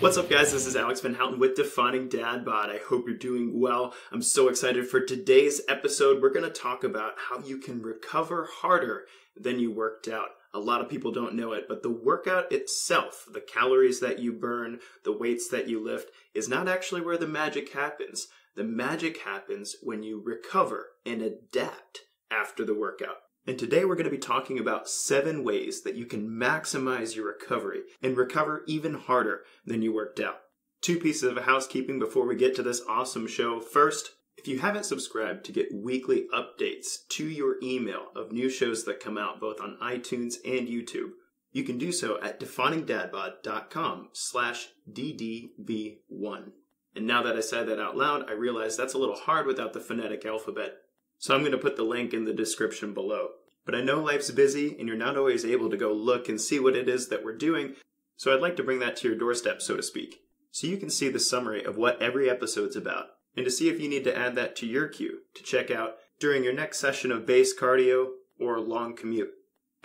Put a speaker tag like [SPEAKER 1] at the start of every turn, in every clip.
[SPEAKER 1] What's up, guys? This is Alex Van Houten with Defining Dad Bod. I hope you're doing well. I'm so excited for today's episode. We're going to talk about how you can recover harder than you worked out. A lot of people don't know it, but the workout itself, the calories that you burn, the weights that you lift, is not actually where the magic happens. The magic happens when you recover and adapt after the workout. And today we're going to be talking about 7 ways that you can maximize your recovery and recover even harder than you worked out. 2 pieces of housekeeping before we get to this awesome show. First, if you haven't subscribed to get weekly updates to your email of new shows that come out both on iTunes and YouTube, you can do so at definingdadbod.com/ddb1. And now that I said that out loud, I realize that's a little hard without the phonetic alphabet. So I'm going to put the link in the description below. But I know life's busy and you're not always able to go look and see what it is that we're doing, so I'd like to bring that to your doorstep, so to speak, so you can see the summary of what every episode's about, and to see if you need to add that to your queue to check out during your next session of base cardio or long commute.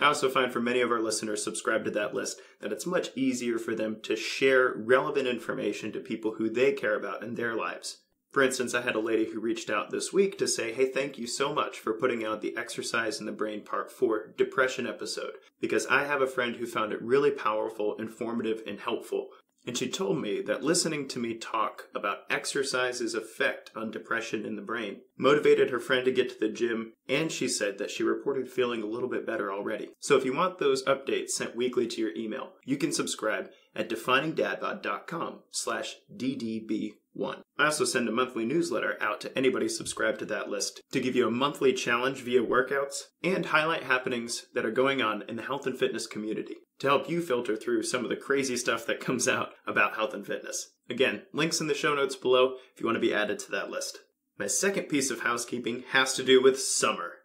[SPEAKER 1] I also find for many of our listeners subscribed to that list that it's much easier for them to share relevant information to people who they care about in their lives. For instance, I had a lady who reached out this week to say, hey, thank you so much for putting out the Exercise in the Brain Part 4 depression episode, because I have a friend who found it really powerful, informative, and helpful. And she told me that listening to me talk about exercise's effect on depression in the brain motivated her friend to get to the gym, and she said that she reported feeling a little bit better already. So if you want those updates sent weekly to your email, you can subscribe at definingdadbod.com/ddb1. I also send a monthly newsletter out to anybody subscribed to that list to give you a monthly challenge via workouts and highlight happenings that are going on in the health and fitness community to help you filter through some of the crazy stuff that comes out about health and fitness. Again, links in the show notes below if you want to be added to that list. My second piece of housekeeping has to do with summer.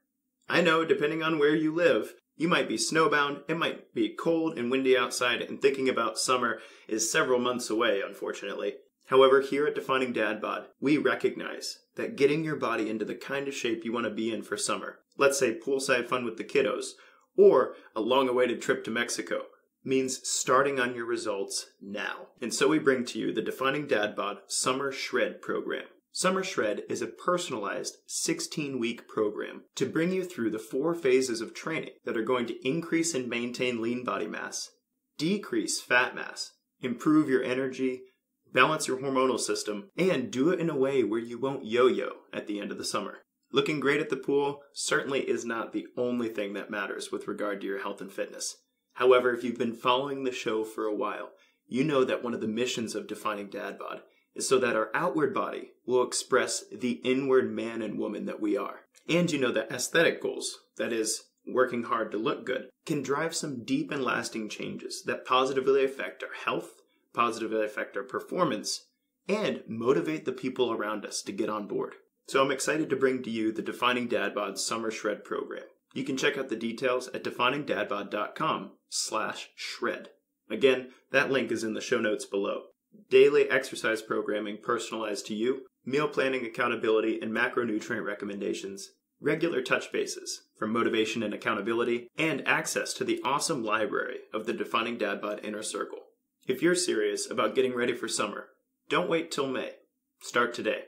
[SPEAKER 1] I know, depending on where you live, you might be snowbound, it might be cold and windy outside, and thinking about summer is several months away, unfortunately. However, here at Defining Dad Bod, we recognize that getting your body into the kind of shape you want to be in for summer, let's say poolside fun with the kiddos, or a long-awaited trip to Mexico, means starting on your results now. And so we bring to you the Defining Dad Bod Summer Shred program. Summer Shred is a personalized 16-week program to bring you through the 4 phases of training that are going to increase and maintain lean body mass, decrease fat mass, improve your energy, balance your hormonal system, and do it in a way where you won't yo-yo at the end of the summer. Looking great at the pool certainly is not the only thing that matters with regard to your health and fitness. However, if you've been following the show for a while, you know that one of the missions of Defining Dad Bod is so that our outward body will express the inward man and woman that we are. And you know that aesthetic goals, that is, working hard to look good, can drive some deep and lasting changes that positively affect our health, positively affect our performance, and motivate the people around us to get on board. So I'm excited to bring to you the Defining Dad Bod Summer Shred program. You can check out the details at definingdadbod.com/shred. Again, that link is in the show notes below. Daily exercise programming personalized to you, meal planning accountability and macronutrient recommendations, regular touch bases for motivation and accountability, and access to the awesome library of the Defining Dad Bod Inner Circle. If you're serious about getting ready for summer, don't wait till May. Start today.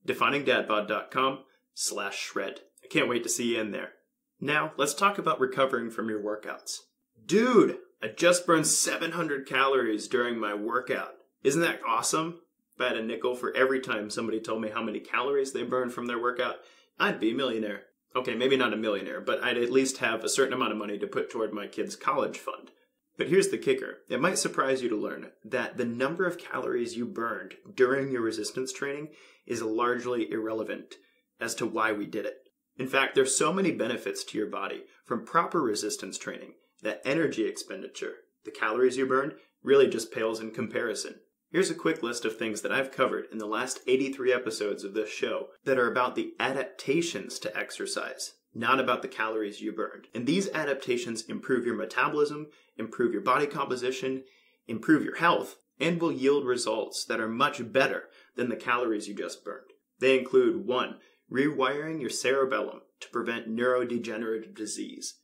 [SPEAKER 1] definingdadbod.com/shred. I can't wait to see you in there. Now, let's talk about recovering from your workouts. Dude, I just burned 700 calories during my workout. Isn't that awesome? If I had a nickel for every time somebody told me how many calories they burned from their workout, I'd be a millionaire. Okay, maybe not a millionaire, but I'd at least have a certain amount of money to put toward my kids' college fund. But here's the kicker. It might surprise you to learn that the number of calories you burned during your resistance training is largely irrelevant as to why we did it. In fact, there's so many benefits to your body from proper resistance training that energy expenditure, the calories you burned, really just pales in comparison. Here's a quick list of things that I've covered in the last 83 episodes of this show that are about the adaptations to exercise, not about the calories you burned. And these adaptations improve your metabolism, improve your body composition, improve your health, and will yield results that are much better than the calories you just burned. They include 1. Rewiring your cerebellum to prevent neurodegenerative disease.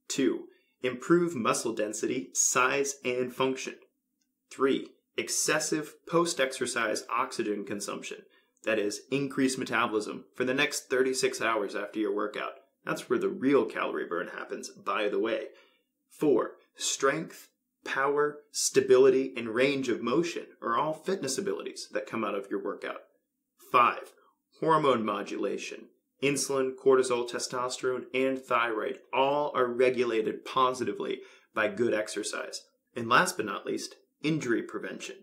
[SPEAKER 1] 2. Improve muscle density, size, and function. 3. excessive post-exercise oxygen consumption. That is, increased metabolism for the next 36 hours after your workout. That's where the real calorie burn happens, by the way. 4, strength, power, stability, and range of motion are all fitness abilities that come out of your workout. 5, hormone modulation. Insulin, cortisol, testosterone, and thyroid all are regulated positively by good exercise. And last but not least, injury prevention.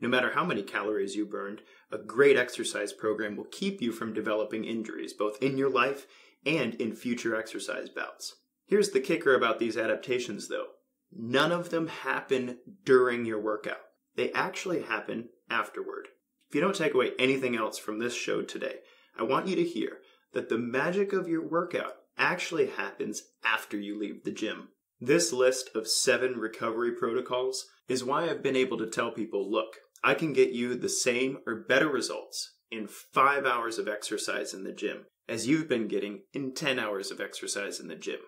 [SPEAKER 1] No matter how many calories you burned, a great exercise program will keep you from developing injuries, both in your life and in future exercise bouts. Here's the kicker about these adaptations, though. None of them happen during your workout. They actually happen afterward. If you don't take away anything else from this show today, I want you to hear that the magic of your workout actually happens after you leave the gym. This list of 7 recovery protocols is why I've been able to tell people, look, I can get you the same or better results in 5 hours of exercise in the gym as you've been getting in 10 hours of exercise in the gym.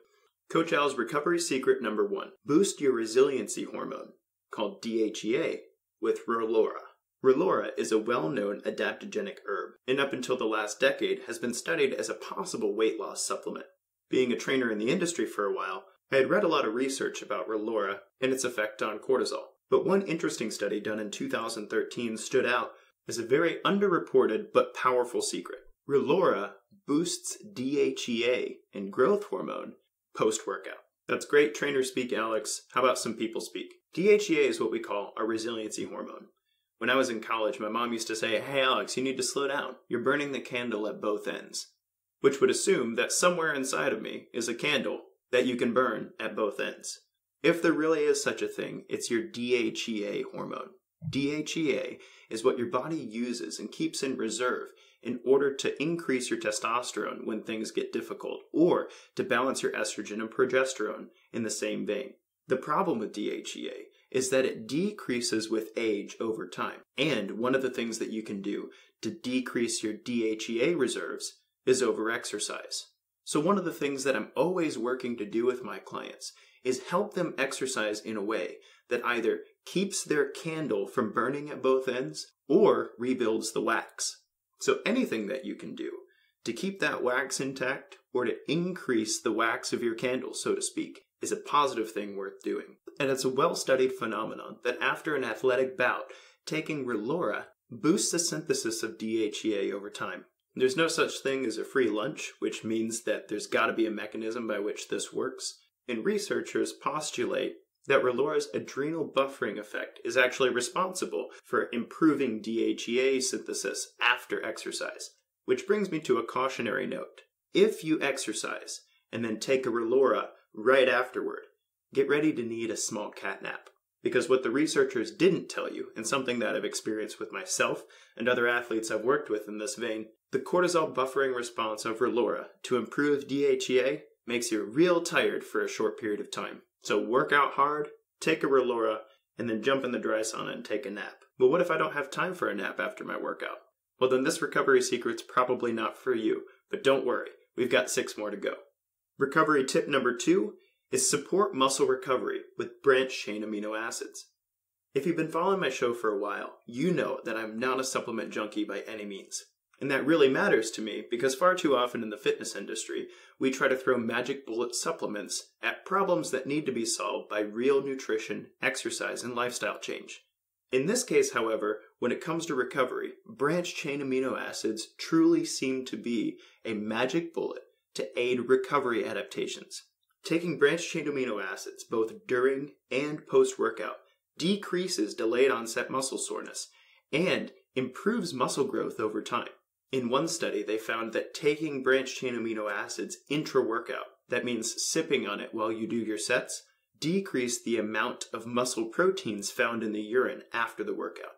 [SPEAKER 1] Coach Al's recovery secret number 1, boost your resiliency hormone, called DHEA, with Relora. Relora is a well-known adaptogenic herb, and up until the last decade has been studied as a possible weight loss supplement. Being a trainer in the industry for a while, I had read a lot of research about Relora and its effect on cortisol. But one interesting study done in 2013 stood out as a very underreported but powerful secret. Relora boosts DHEA and growth hormone post-workout. That's great trainer speak, Alex. How about some people speak? DHEA is what we call a resiliency hormone. When I was in college, my mom used to say, hey Alex, you need to slow down. You're burning the candle at both ends. Which would assume that somewhere inside of me is a candle that you can burn at both ends. If there really is such a thing, it's your DHEA hormone. DHEA is what your body uses and keeps in reserve in order to increase your testosterone when things get difficult, or to balance your estrogen and progesterone in the same vein. The problem with DHEA is that it decreases with age over time. And one of the things that you can do to decrease your DHEA reserves is over-exercise. So one of the things that I'm always working to do with my clients is help them exercise in a way that either keeps their candle from burning at both ends or rebuilds the wax. So anything that you can do to keep that wax intact or to increase the wax of your candle, so to speak, is a positive thing worth doing. And it's a well-studied phenomenon that after an athletic bout, taking Relora boosts the synthesis of DHEA over time. There's no such thing as a free lunch, which means that there's got to be a mechanism by which this works. And researchers postulate that Relora's adrenal buffering effect is actually responsible for improving DHEA synthesis after exercise. Which brings me to a cautionary note. If you exercise and then take a Relora right afterward, get ready to need a small cat nap. Because what the researchers didn't tell you, and something that I've experienced with myself and other athletes I've worked with in this vein, the cortisol buffering response of Relora to improve DHEA makes you real tired for a short period of time. So work out hard, take a Relora, and then jump in the dry sauna and take a nap. But what if I don't have time for a nap after my workout? Well, then this recovery secret's probably not for you, but don't worry, we've got 6 more to go. Recovery tip number 2 is support muscle recovery with branched-chain amino acids. If you've been following my show for a while, you know that I'm not a supplement junkie by any means. And that really matters to me because far too often in the fitness industry, we try to throw magic bullet supplements at problems that need to be solved by real nutrition, exercise, and lifestyle change. In this case, however, when it comes to recovery, branched-chain amino acids truly seem to be a magic bullet to aid recovery adaptations. Taking branched-chain amino acids both during and post-workout decreases delayed onset muscle soreness and improves muscle growth over time. In one study, they found that taking branched-chain amino acids intra-workout, that means sipping on it while you do your sets, decreased the amount of muscle proteins found in the urine after the workout.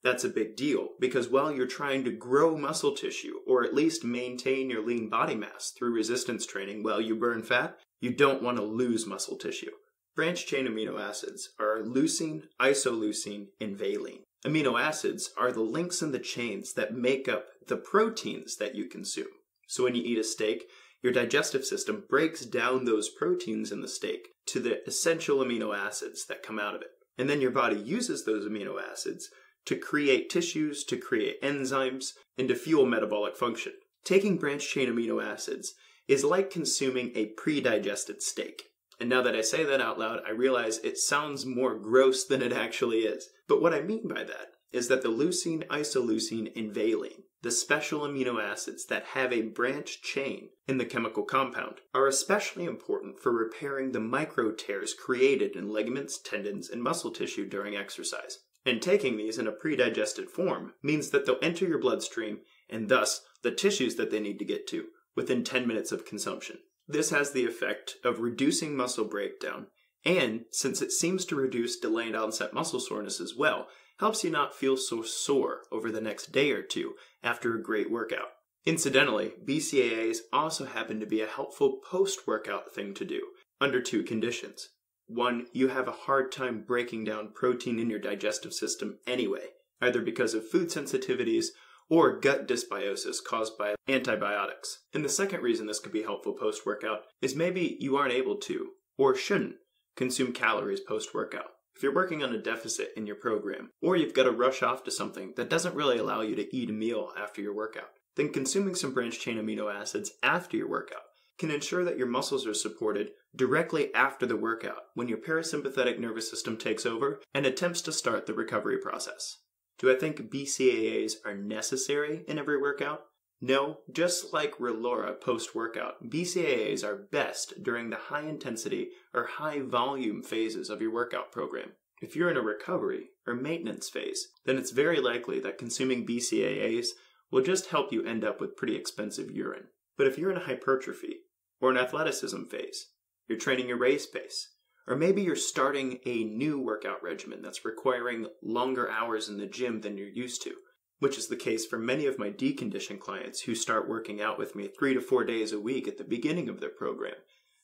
[SPEAKER 1] That's a big deal because while you're trying to grow muscle tissue or at least maintain your lean body mass through resistance training while you burn fat, you don't want to lose muscle tissue. Branched-chain amino acids are leucine, isoleucine, and valine. Amino acids are the links in the chains that make up the proteins that you consume. So when you eat a steak, your digestive system breaks down those proteins in the steak to the essential amino acids that come out of it. And then your body uses those amino acids to create tissues, to create enzymes, and to fuel metabolic function. Taking branched-chain amino acids is like consuming a pre-digested steak. And now that I say that out loud, I realize it sounds more gross than it actually is. But what I mean by that is that the leucine, isoleucine, and valine, the special amino acids that have a branched chain in the chemical compound, are especially important for repairing the micro tears created in ligaments, tendons, and muscle tissue during exercise. And taking these in a pre-digested form means that they'll enter your bloodstream, and thus the tissues that they need to get to, within 10 minutes of consumption. This has the effect of reducing muscle breakdown, and since it seems to reduce delayed onset muscle soreness as well, helps you not feel so sore over the next day or two after a great workout. Incidentally, BCAAs also happen to be a helpful post-workout thing to do, under two conditions. One, you have a hard time breaking down protein in your digestive system anyway, either because of food sensitivities or gut dysbiosis caused by antibiotics. And the second reason this could be helpful post-workout is maybe you aren't able to, or shouldn't, consume calories post-workout. If you're working on a deficit in your program, or you've got to rush off to something that doesn't really allow you to eat a meal after your workout, then consuming some branched-chain amino acids after your workout can ensure that your muscles are supported directly after the workout when your parasympathetic nervous system takes over and attempts to start the recovery process. Do I think BCAAs are necessary in every workout? No, just like Relora post-workout, BCAAs are best during the high-intensity or high-volume phases of your workout program. If you're in a recovery or maintenance phase, then it's very likely that consuming BCAAs will just help you end up with pretty expensive urine. But if you're in a hypertrophy or an athleticism phase, you're training your race pace, or maybe you're starting a new workout regimen that's requiring longer hours in the gym than you're used to, which is the case for many of my deconditioned clients who start working out with me 3 to 4 days a week at the beginning of their program,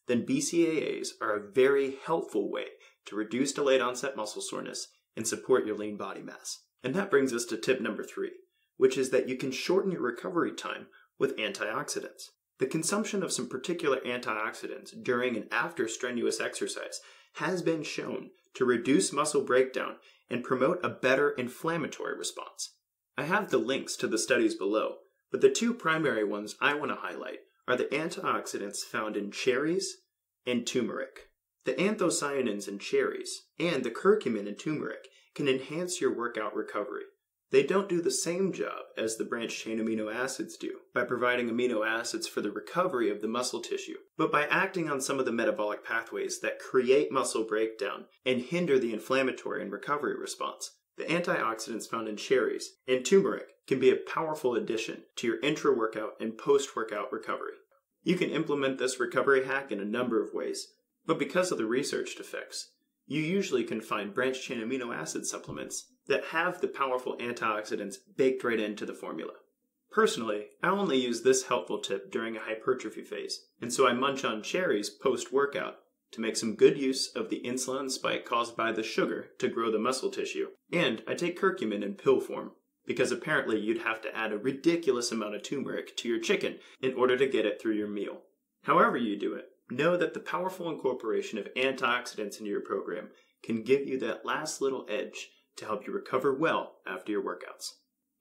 [SPEAKER 1] then BCAAs are a very helpful way to reduce delayed onset muscle soreness and support your lean body mass. And that brings us to tip number 3, which is that you can shorten your recovery time with antioxidants. The consumption of some particular antioxidants during and after strenuous exercise has been shown to reduce muscle breakdown and promote a better inflammatory response. I have the links to the studies below, but the two primary ones I want to highlight are the antioxidants found in cherries and turmeric. The anthocyanins in cherries and the curcumin in turmeric can enhance your workout recovery. They don't do the same job as the branched-chain amino acids do by providing amino acids for the recovery of the muscle tissue, but by acting on some of the metabolic pathways that create muscle breakdown and hinder the inflammatory and recovery response. The antioxidants found in cherries and turmeric can be a powerful addition to your intra-workout and post-workout recovery. You can implement this recovery hack in a number of ways, but because of the researched effects, you usually can find branched-chain amino acid supplements that have the powerful antioxidants baked right into the formula. Personally, I only use this helpful tip during a hypertrophy phase, and so I munch on cherries post-workout to make some good use of the insulin spike caused by the sugar to grow the muscle tissue, and I take curcumin in pill form, because apparently you'd have to add a ridiculous amount of turmeric to your chicken in order to get it through your meal. However you do it, know that the powerful incorporation of antioxidants into your program can give you that last little edge to help you recover well after your workouts.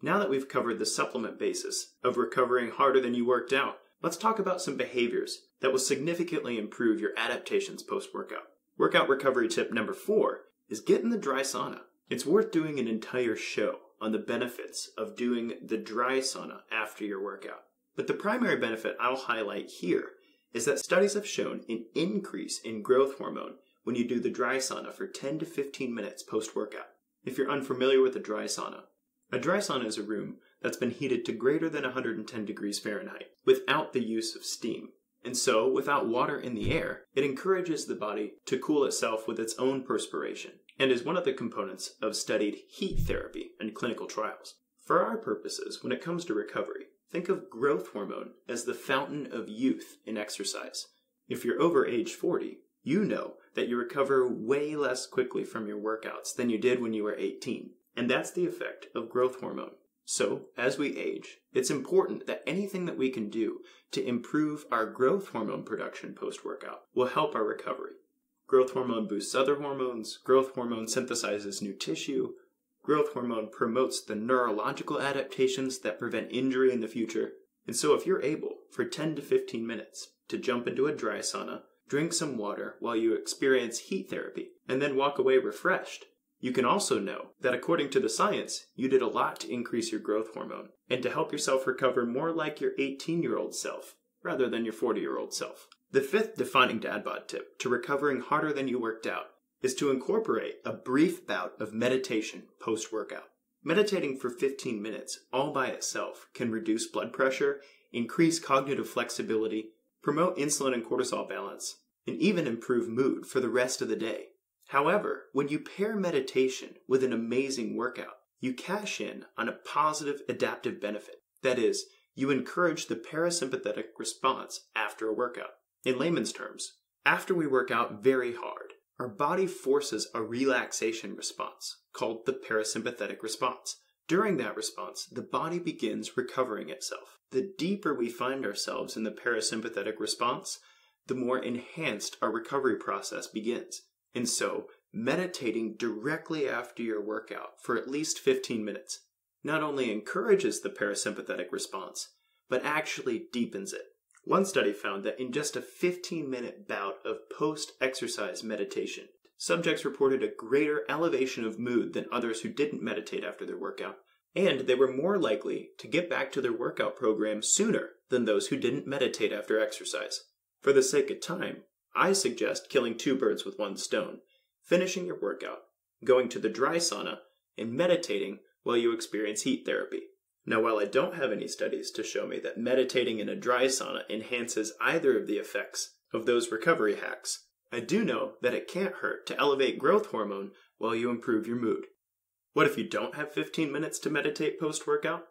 [SPEAKER 1] Now that we've covered the supplement basis of recovering harder than you worked out, let's talk about some behaviors that will significantly improve your adaptations post-workout. Workout recovery tip number 4 is get in the dry sauna. It's worth doing an entire show on the benefits of doing the dry sauna after your workout. But the primary benefit I'll highlight here is that studies have shown an increase in growth hormone when you do the dry sauna for 10 to 15 minutes post-workout. If you're unfamiliar with a dry sauna is a room that's been heated to greater than 110 degrees Fahrenheit without the use of steam. And so, without water in the air, it encourages the body to cool itself with its own perspiration, and is one of the components of studied heat therapy and clinical trials. For our purposes, when it comes to recovery, think of growth hormone as the fountain of youth in exercise. If you're over age 40, you know that you recover way less quickly from your workouts than you did when you were 18. And that's the effect of growth hormone. So, as we age, it's important that anything that we can do to improve our growth hormone production post-workout will help our recovery. Growth hormone boosts other hormones. Growth hormone synthesizes new tissue. Growth hormone promotes the neurological adaptations that prevent injury in the future. And so if you're able, for 10 to 15 minutes, to jump into a dry sauna, drink some water while you experience heat therapy, and then walk away refreshed, you can also know that according to the science, you did a lot to increase your growth hormone and to help yourself recover more like your 18-year-old self rather than your 40-year-old self. The fifth defining dad bod tip to recovering harder than you worked out is to incorporate a brief bout of meditation post-workout. Meditating for 15 minutes all by itself can reduce blood pressure, increase cognitive flexibility, promote insulin and cortisol balance, and even improve mood for the rest of the day. However, when you pair meditation with an amazing workout, you cash in on a positive adaptive benefit. That is, you encourage the parasympathetic response after a workout. In layman's terms, after we work out very hard, our body forces a relaxation response called the parasympathetic response. During that response, the body begins recovering itself. The deeper we find ourselves in the parasympathetic response, the more enhanced our recovery process begins. And so, meditating directly after your workout for at least 15 minutes not only encourages the parasympathetic response, but actually deepens it. One study found that in just a 15-minute bout of post-exercise meditation, subjects reported a greater elevation of mood than others who didn't meditate after their workout, and they were more likely to get back to their workout program sooner than those who didn't meditate after exercise. For the sake of time, I suggest killing two birds with one stone, finishing your workout, going to the dry sauna, and meditating while you experience heat therapy. Now, while I don't have any studies to show me that meditating in a dry sauna enhances either of the effects of those recovery hacks, I do know that it can't hurt to elevate growth hormone while you improve your mood. What if you don't have 15 minutes to meditate post-workout?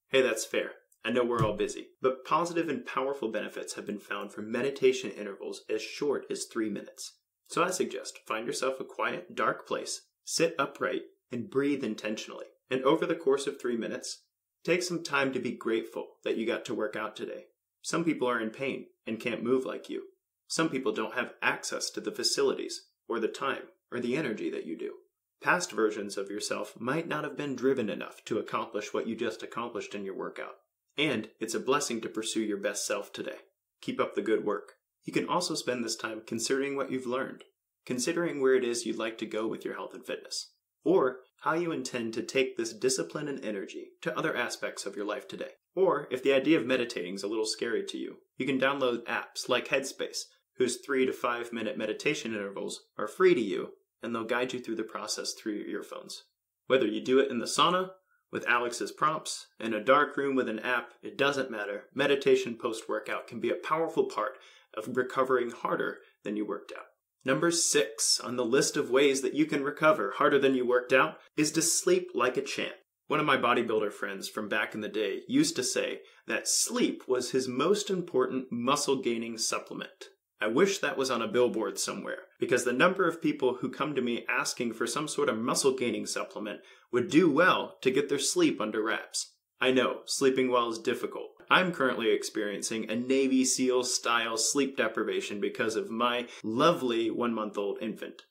[SPEAKER 1] Hey, that's fair. I know we're all busy, but positive and powerful benefits have been found for meditation intervals as short as 3 minutes. So I suggest find yourself a quiet, dark place, sit upright, and breathe intentionally. And over the course of 3 minutes, take some time to be grateful that you got to work out today. Some people are in pain and can't move like you. Some people don't have access to the facilities, or the time, or the energy that you do. Past versions of yourself might not have been driven enough to accomplish what you just accomplished in your workout. And it's a blessing to pursue your best self today. Keep up the good work. You can also spend this time considering what you've learned, considering where it is you'd like to go with your health and fitness, or how you intend to take this discipline and energy to other aspects of your life today. Or, if the idea of meditating is a little scary to you, you can download apps like Headspace, whose 3 to 5 minute meditation intervals are free to you, and they'll guide you through the process through your earphones. Whether you do it in the sauna, with Alex's prompts, in a dark room with an app, it doesn't matter. Meditation post-workout can be a powerful part of recovering harder than you worked out. Number 6 on the list of ways that you can recover harder than you worked out is to sleep like a champ. One of my bodybuilder friends from back in the day used to say that sleep was his most important muscle-gaining supplement. I wish that was on a billboard somewhere, because the number of people who come to me asking for some sort of muscle-gaining supplement would do well to get their sleep under wraps. I know, sleeping well is difficult. I'm currently experiencing a Navy SEAL-style sleep deprivation because of my lovely 1-month-old infant.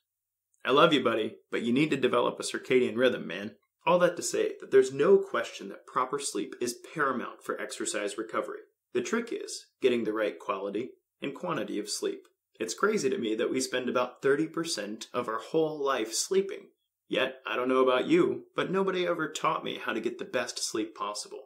[SPEAKER 1] I love you, buddy, but you need to develop a circadian rhythm, man. All that to say that there's no question that proper sleep is paramount for exercise recovery. The trick is getting the right quality and quantity of sleep. It's crazy to me that we spend about 30% of our whole life sleeping. Yet, I don't know about you, but nobody ever taught me how to get the best sleep possible.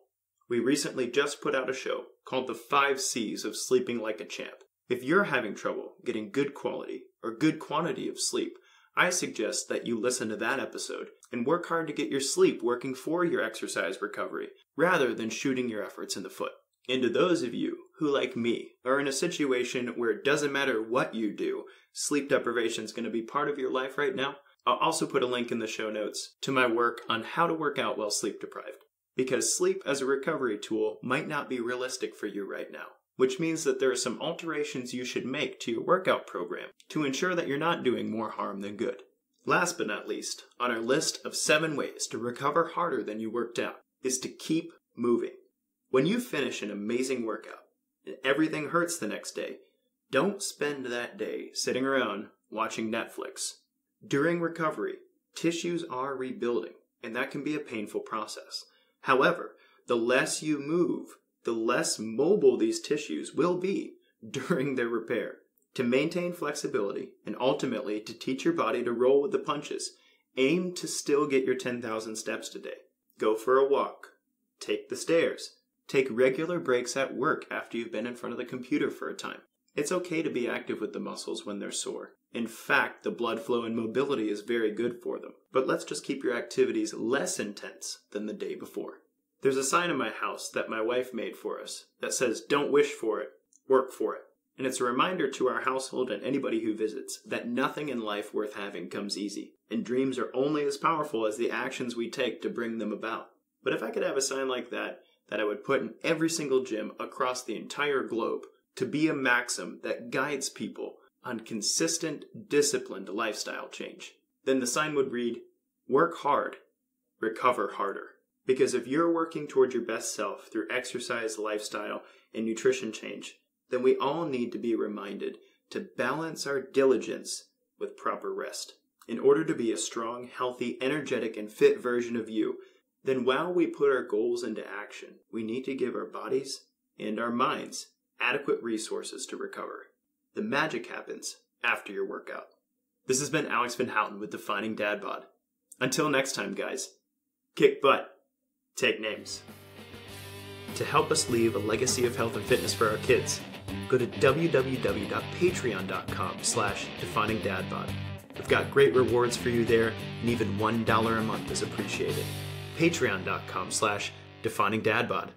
[SPEAKER 1] We recently just put out a show called The 5 C's of Sleeping Like a Champ. If you're having trouble getting good quality or good quantity of sleep, I suggest that you listen to that episode and work hard to get your sleep working for your exercise recovery, rather than shooting your efforts in the foot. And to those of you who, like me, are in a situation where it doesn't matter what you do, sleep deprivation is going to be part of your life right now, I'll also put a link in the show notes to my work on how to work out while sleep deprived. Because sleep as a recovery tool might not be realistic for you right now, which means that there are some alterations you should make to your workout program to ensure that you're not doing more harm than good. Last but not least, on our list of 7 ways to recover harder than you worked out is to keep moving. When you finish an amazing workout and everything hurts the next day, don't spend that day sitting around watching Netflix. During recovery, tissues are rebuilding, and that can be a painful process. However, the less you move, the less mobile these tissues will be during their repair. To maintain flexibility and ultimately to teach your body to roll with the punches, aim to still get your 10,000 steps today. Go for a walk. Take the stairs. Take regular breaks at work after you've been in front of the computer for a time. It's okay to be active with the muscles when they're sore. In fact, the blood flow and mobility is very good for them. But let's just keep your activities less intense than the day before. There's a sign in my house that my wife made for us that says, "Don't wish for it, work for it." And it's a reminder to our household and anybody who visits that nothing in life worth having comes easy, and dreams are only as powerful as the actions we take to bring them about. But if I could have a sign like that I would put in every single gym across the entire globe to be a maxim that guides people on consistent, disciplined lifestyle change, then the sign would read, "Work hard, recover harder." Because if you're working toward your best self through exercise, lifestyle, and nutrition change, then we all need to be reminded to balance our diligence with proper rest. In order to be a strong, healthy, energetic, and fit version of you, then while we put our goals into action, we need to give our bodies and our minds adequate resources to recover. The magic happens after your workout. This has been Alex Van Houten with Defining Dad Bod. Until next time, guys, kick butt, take names. To help us leave a legacy of health and fitness for our kids, go to www.patreon.com/definingdadbod. We've got great rewards for you there, and even $1 a month is appreciated. Patreon.com/definingdadbod.